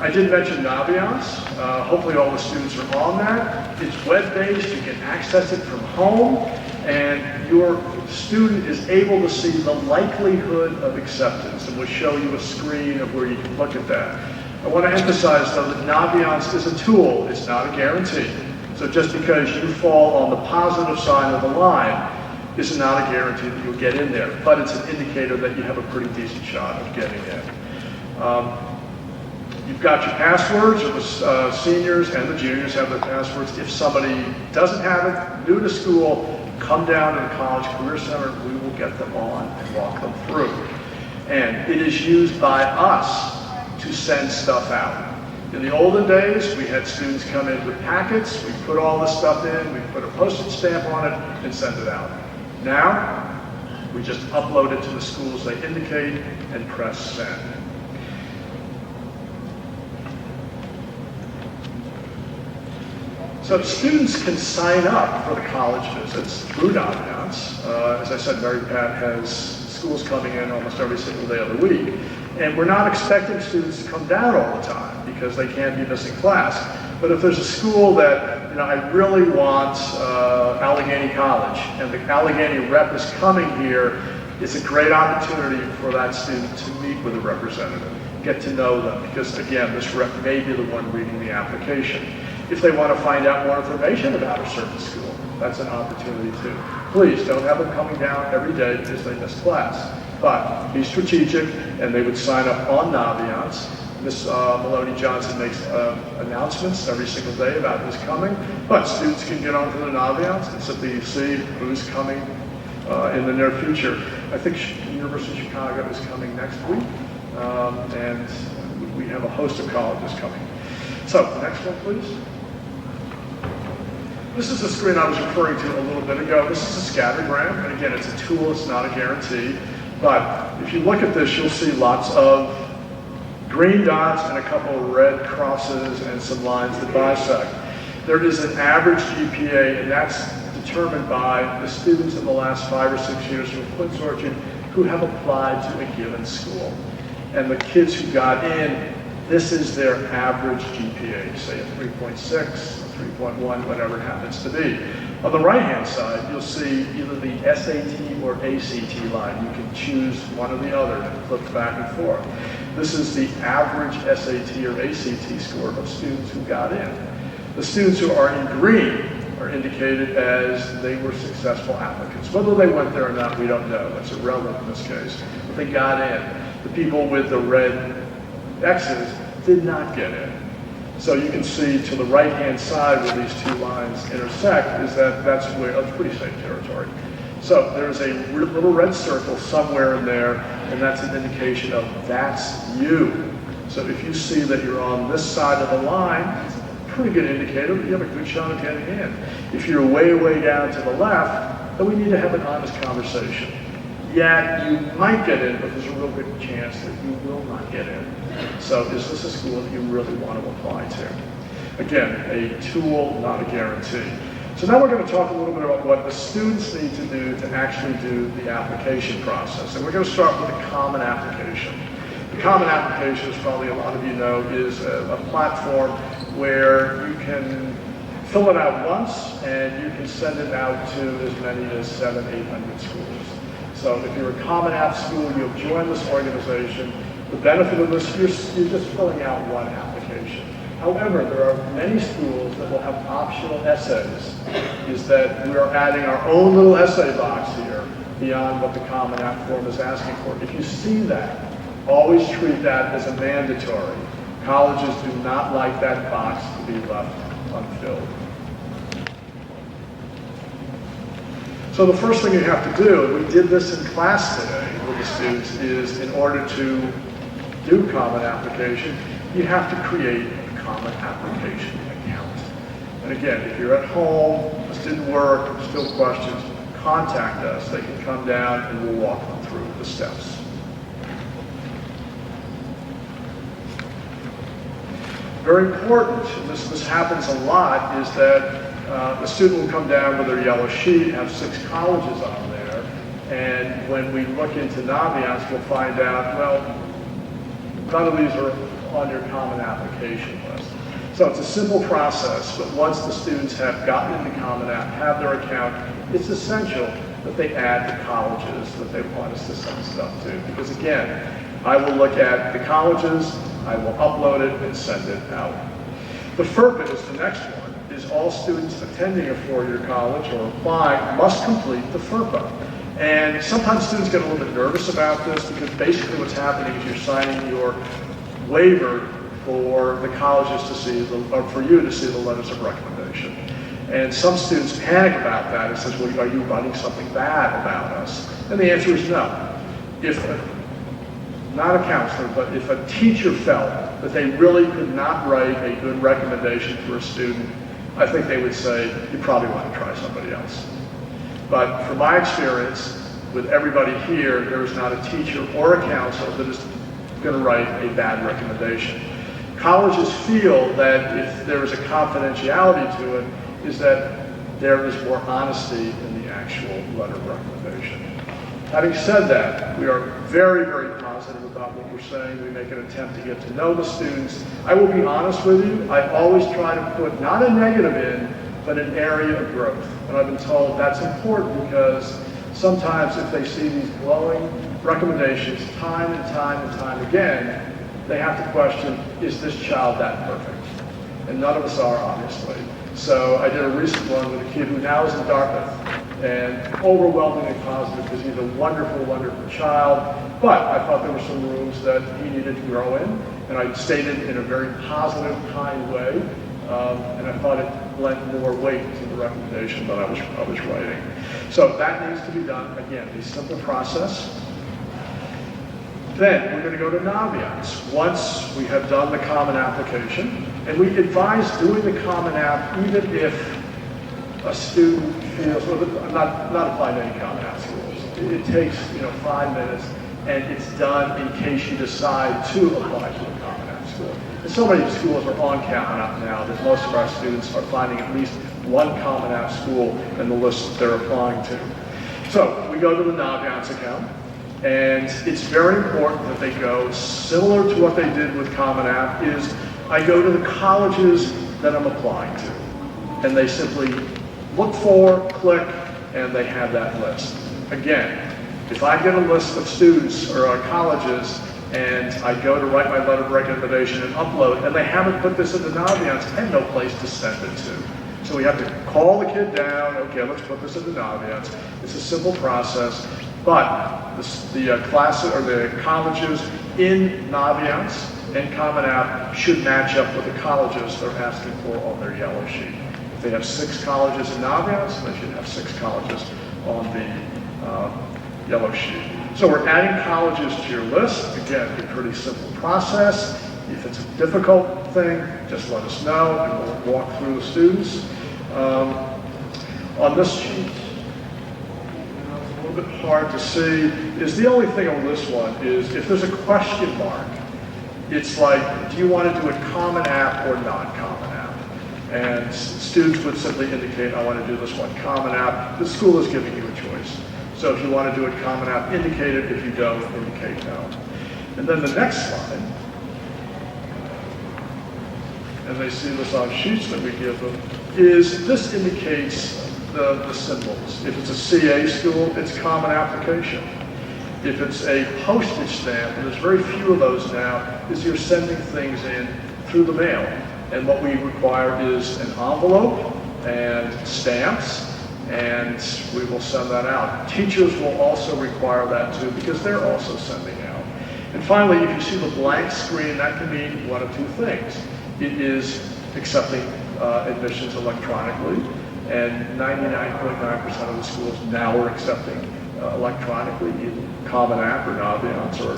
I did mention Naviance. Hopefully all the students are on that. It's web-based, you can access it from home, and your student is able to see the likelihood of acceptance, and we'll show you a screen of where you can look at that. I want to emphasize though that Naviance is a tool, it's not a guarantee. So just because you fall on the positive side of the line is not a guarantee that you'll get in there, but it's an indicator that you have a pretty decent shot of getting in. You've got your passwords, or the seniors and the juniors have their passwords. If somebody doesn't have it, new to school, come down to the College Career Center, we will get them on and walk them through. And it is used by us to send stuff out. In the olden days, we had students come in with packets, we put all this stuff in, we put a postage stamp on it, and send it out. Now, we just upload it to the schools they indicate and press send. So students can sign up for the college visits through Naviance. As I said, Mary Pat has schools coming in almost every single day of the week. And we're not expecting students to come down all the time because they can't be missing class. But if there's a school that, I really want Allegheny College, and the Allegheny rep is coming here, it's a great opportunity for that student to meet with a representative, get to know them, because again, this rep may be the one reading the application. If they want to find out more information about a certain school, that's an opportunity too. Please don't have them coming down every day because they miss class. But be strategic, and they would sign up on Naviance. Miss Maloney Johnson makes announcements every single day about who's coming, but students can get onto the Naviance and simply see who's coming in the near future. I think University of Chicago is coming next week, and we have a host of colleges coming. So, next one, please. This is the screen I was referring to a little bit ago. This is a scattergram, and again, it's a tool, it's not a guarantee. But if you look at this, you'll see lots of green dots and a couple of red crosses and some lines that bisect. There is an average GPA, and that's determined by the students in the last 5 or 6 years from Quince Orchard who have applied to a given school. And the kids who got in, this is their average GPA, say a 3.6, a 3.1, whatever it happens to be. On the right-hand side, you'll see either the SAT or ACT line. You can choose one or the other and flip back and forth. This is the average SAT or ACT score of students who got in. The students who are in green are indicated as they were successful applicants. Whether they went there or not, we don't know. That's irrelevant in this case. But they got in. The people with the red X's did not get in. So you can see to the right-hand side where these two lines intersect is that's pretty safe territory. So there's a little red circle somewhere in there, and that's an indication of that's you. So if you see that you're on this side of the line, it's a pretty good indicator that you have a good shot of getting in. If you're way, way down to the left, then we need to have an honest conversation. Yeah, you might get in, but there's a real good chance that you will not get in. So is this a school that you really want to apply to? Again, a tool, not a guarantee. So now we're going to talk a little bit about what the students need to do to actually do the application process. And we're going to start with a common application. The common application, as probably a lot of you know, is a platform where you can fill it out once and you can send it out to as many as 700, 800 schools. So if you're a Common App school, you'll join this organization. The benefit of this, you're just filling out one application. However, there are many schools that will have optional essays, is that we are adding our own little essay box here beyond what the Common App form is asking for. If you see that, always treat that as a mandatory. Colleges do not like that box to be left unfilled. So the first thing you have to do, and we did this in class today with the students, is in order to do Common Application, you have to create a Common Application account. And again, if you're at home, this didn't work, still questions, contact us. They can come down and we'll walk them through the steps. Very important, and this happens a lot, is that the student will come down with their yellow sheet, have 6 colleges on there, and when we look into Naviance, we'll find out, well, none of these are on your common application list. So it's a simple process, but once the students have gotten into Common App, have their account, it's essential that they add the colleges that they want us to send stuff to. Because again, I will look at the colleges, I will upload it and send it out. The FERPA is the next one, is all students attending a four-year college or applying must complete the FERPA. And sometimes students get a little bit nervous about this because basically what's happening is you're signing your waiver for the colleges to see, or for you to see the letters of recommendation. And some students panic about that and says, well, are you writing something bad about us? And the answer is no. If not a counselor, but if a teacher felt that they really could not write a good recommendation for a student, I think they would say, you probably want to try somebody else. But from my experience, with everybody here, there is not a teacher or a counselor that is going to write a bad recommendation. Colleges feel that if there is a confidentiality to it, is that there is more honesty in the actual letter of recommendation. Having said that, we are very, very positive about what we're saying. We make an attempt to get to know the students. I will be honest with you, I always try to put not a negative in, but an area of growth. And I've been told that's important because sometimes if they see these glowing recommendations time and time and time again, they have to question, is this child that perfect? And none of us are, obviously. So I did a recent one with a kid who now is in Dartmouth, and overwhelmingly positive because he's a wonderful, wonderful child. But I thought there were some rooms that he needed to grow in, and I stated in a very positive, kind way, and I thought it lent more weight to the recommendation that I was writing. So that needs to be done. Again, a simple process. Then we're going to go to Naviance. Once we have done the common application, and we advise doing the common app even if a student feels, well, I'm not applying to any common app schools. It takes 5 minutes, and it's done in case you decide to apply to a common app school. And so many schools are on Common App now that most of our students are finding at least one Common App school in the list they're applying to. So we go to the Naviance account. And it's very important that they go similar to what they did with Common App is I go to the colleges that I'm applying to. And they simply look for, click, and they have that list. Again, if I get a list of students or colleges and I go to write my letter of recommendation and upload, and they haven't put this into Naviance, I have no place to send it to. So we have to call the kid down, okay, let's put this into Naviance. It's a simple process. But the classes or the colleges in Naviance and Common App should match up with the colleges they're asking for on their yellow sheet. If they have 6 colleges in Naviance, they should have 6 colleges on the yellow sheet. So we're adding colleges to your list. Again, a pretty simple process. If it's a difficult thing, just let us know and we'll walk through the students. On this sheet, a bit hard to see is the only thing on this one is if there's a question mark, it's like, do you want to do a Common App or non-Common App? And students would simply indicate, I want to do this one Common App. The school is giving you a choice. So if you want to do a Common App, indicate it. If you don't, indicate no. And then the next slide, and they see this on sheets that we give them, is this indicates the symbols. If it's a CA school, it's common application. If it's a postage stamp, and there's very few of those now, is you're sending things in through the mail. And what we require is an envelope and stamps, and we will send that out. Teachers will also require that too, because they're also sending out. And finally, if you see the blank screen, that can mean one of two things. It is accepting admissions electronically, and 99.9% of the schools now are accepting electronically, either Common App or Naviance or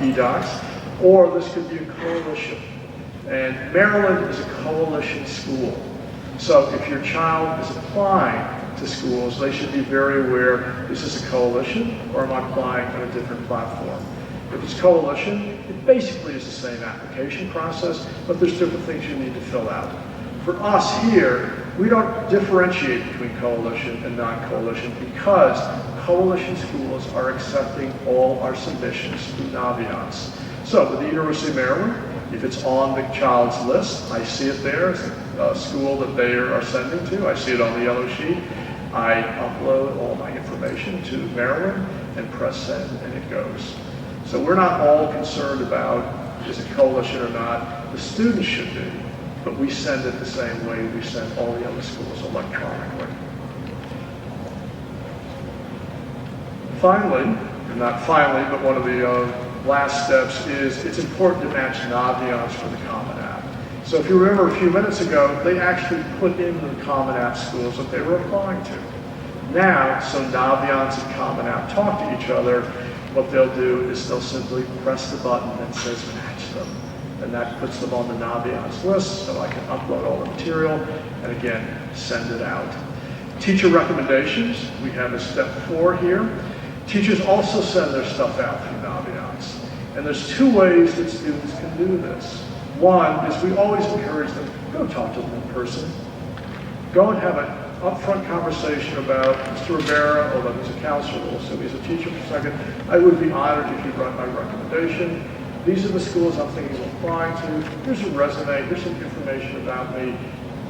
eDocs, or this could be a coalition. And Maryland is a coalition school. So if your child is applying to schools, they should be very aware, is this a coalition or am I applying on a different platform? If it's coalition, it basically is the same application process, but there's different things you need to fill out. For us here, we don't differentiate between coalition and non-coalition because coalition schools are accepting all our submissions through Naviance. So with the University of Maryland, if it's on the child's list, I see it there, it's a school that they are sending to, I see it on the yellow sheet, I upload all my information to Maryland and press send, and it goes. So we're not all concerned about is it coalition or not. The students should be, but we send it the same way we send all the other schools electronically. Finally, and not finally, but one of the last steps is it's important to match Naviance for the Common App. So if you remember a few minutes ago, they actually put in the Common App schools that they were applying to. Now, so Naviance and Common App talk to each other, what they'll do is they'll simply press the button that says match them. And that puts them on the Naviance list, so I can upload all the material, and again, send it out. Teacher recommendations, we have a step 4 here. Teachers also send their stuff out through Naviance. And there's 2 ways that students can do this. One is we always encourage them, go talk to them in person. Go and have an upfront conversation about Mr. Rivera, although he's a counselor, we'll assume he's a teacher for a second. I would be honored if you write my recommendation. These are the schools I'm thinking of applying to. Here's a resume, here's some information about me.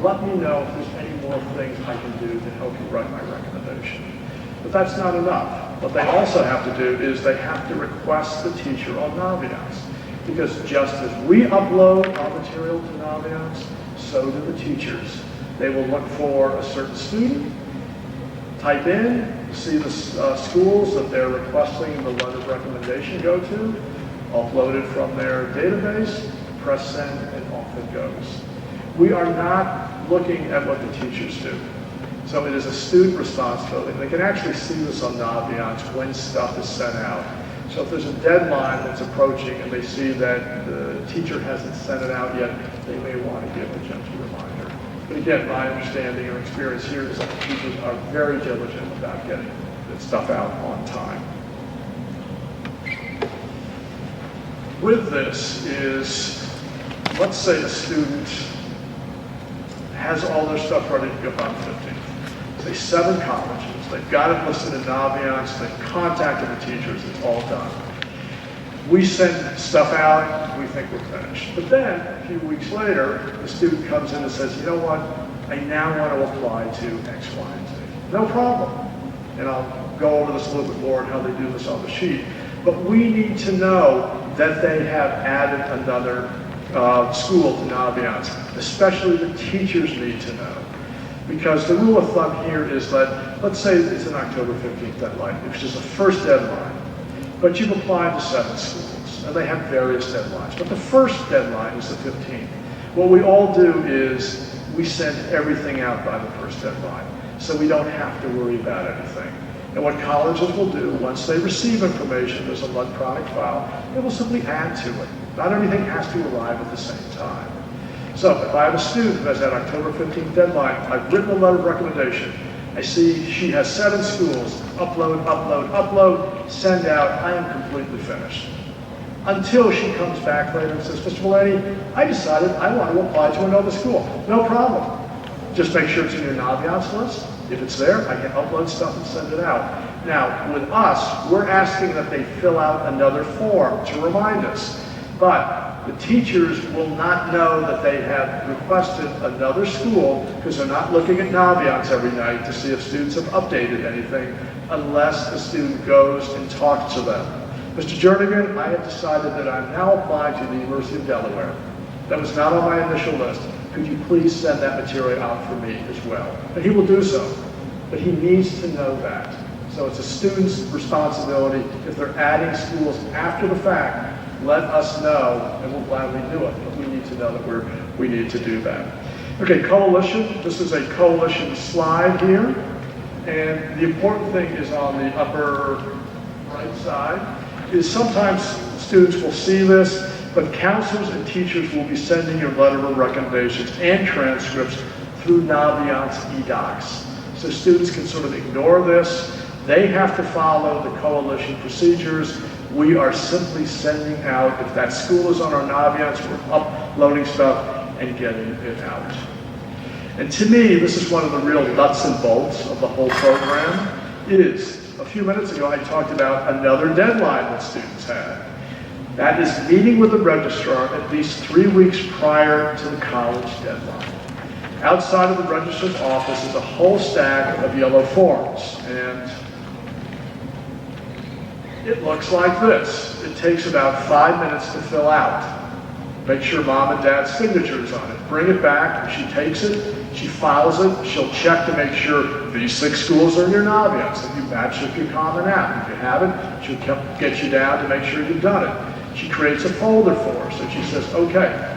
Let me know if there's any more things I can do to help you write my recommendation. But that's not enough. What they also have to do is they have to request the teacher on Naviance. Because just as we upload our material to Naviance, so do the teachers. They will look for a certain student, type in, see the schools that they're requesting the letter of recommendation go to, upload it from their database, press send, and off it goes. We are not looking at what the teachers do. So it is a student responsibility. They can actually see this on Naviance when stuff is sent out. So if there's a deadline that's approaching and they see that the teacher hasn't sent it out yet, they may want to give a gentle reminder. But again, my understanding or experience here is that the teachers are very diligent about getting that stuff out on time. With this is, let's say a student has all their stuff ready to go on 15th. Say 7 colleges, they've got it listed in Naviance, they've contacted the teachers, it's all done. We send stuff out, we think we're finished. But then, a few weeks later, the student comes in and says, you know what, I now want to apply to X, Y, and Z. No problem. And I'll go over this a little bit more and how they do this on the sheet. But we need to know that they have added another school to Naviance, especially the teachers need to know. Because the rule of thumb here is that, let's say it's an October 15th deadline, which is the first deadline, but you've applied to 7 schools, and they have various deadlines, but the first deadline is the 15th. What we all do is we send everything out by the first deadline, so we don't have to worry about anything. And what colleges will do, once they receive information, there's an electronic file, they will simply add to it. Not everything has to arrive at the same time. So if I have a student who has that October 15th deadline, I've written a letter of recommendation. I see she has 7 schools, upload, upload, upload, send out, I am completely finished. Until she comes back later and says, Mr. Mullany, I decided I want to apply to another school. No problem. Just make sure it's in your Naviance list. If it's there, I can upload stuff and send it out. Now, with us, we're asking that they fill out another form to remind us. But the teachers will not know that they have requested another school because they're not looking at Naviance every night to see if students have updated anything unless the student goes and talks to them. Mr. Jernigan, I have decided that I'm now applying to the University of Delaware. That was not on my initial list. Could you please send that material out for me as well? And he will do so, but he needs to know that. So it's a student's responsibility. If they're adding schools after the fact, let us know, and we'll gladly do it. But we need to know that we need to do that. Okay, coalition. This is a coalition slide here. And the important thing is on the upper right side, is sometimes students will see this, but counselors and teachers will be sending your letter of recommendations and transcripts through Naviance eDocs. So students can sort of ignore this. They have to follow the coalition procedures. We are simply sending out, if that school is on our Naviance, we're uploading stuff and getting it out. And to me, this is one of the real nuts and bolts of the whole program, is a few minutes ago I talked about another deadline that students had. That is meeting with the registrar at least 3 weeks prior to the college deadline. Outside of the registrar's office is a whole stack of yellow forms, and it looks like this. It takes about 5 minutes to fill out. Make sure mom and dad's signature is on it. Bring it back. She takes it. She files it. She'll check to make sure these 6 schools are in your Naviance. If you matched up your Common App. If you haven't, she'll get you down to make sure you've done it. She creates a folder for us, and she says, okay,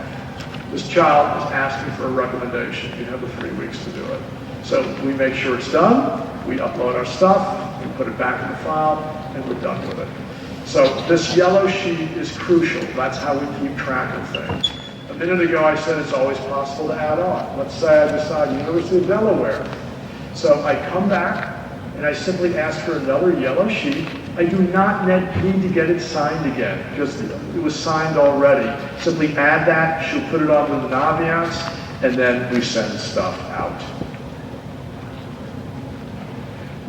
this child is asking for a recommendation. You have the 3 weeks to do it. So we make sure it's done. We upload our stuff. We put it back in the file, and we're done with it. So this yellow sheet is crucial. That's how we keep track of things. A minute ago I said it's always possible to add on. Let's say I decide University of Delaware. So I come back and I simply ask for another yellow sheet. I do not need to get it signed again because it was signed already. Simply add that, she'll put it onto the Naviance, and then we send stuff out.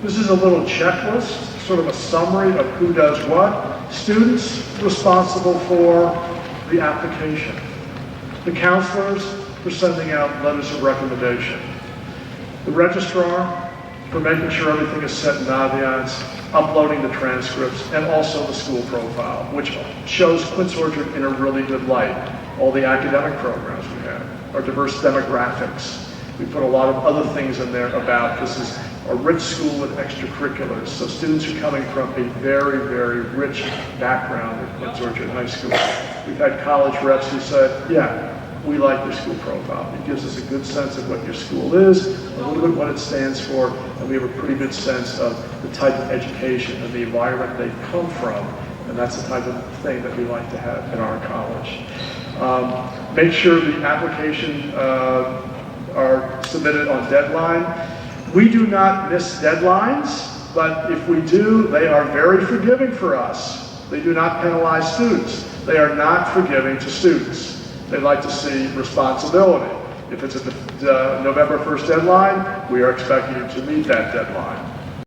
This is a little checklist, sort of a summary of who does what. Students responsible for the application. The counselors for sending out letters of recommendation. The registrar for making sure everything is set in Naviance, uploading the transcripts, and also the school profile, which shows Quince Orchard in a really good light. All the academic programs we have, our diverse demographics. We put a lot of other things in there about this is a rich school with extracurriculars. So students are coming from a very, very rich background at Quince Orchard High School. We've had college reps who said, yeah, we like your school profile. It gives us a good sense of what your school is, a little bit what it stands for, and we have a pretty good sense of the type of education and the environment they come from. And that's the type of thing that we like to have in our college. Make sure the application are submitted on deadline. We do not miss deadlines, but if we do, they are very forgiving for us. They do not penalize students. They are not forgiving to students. They like to see responsibility. If it's at the November 1st deadline, we are expecting you to meet that deadline.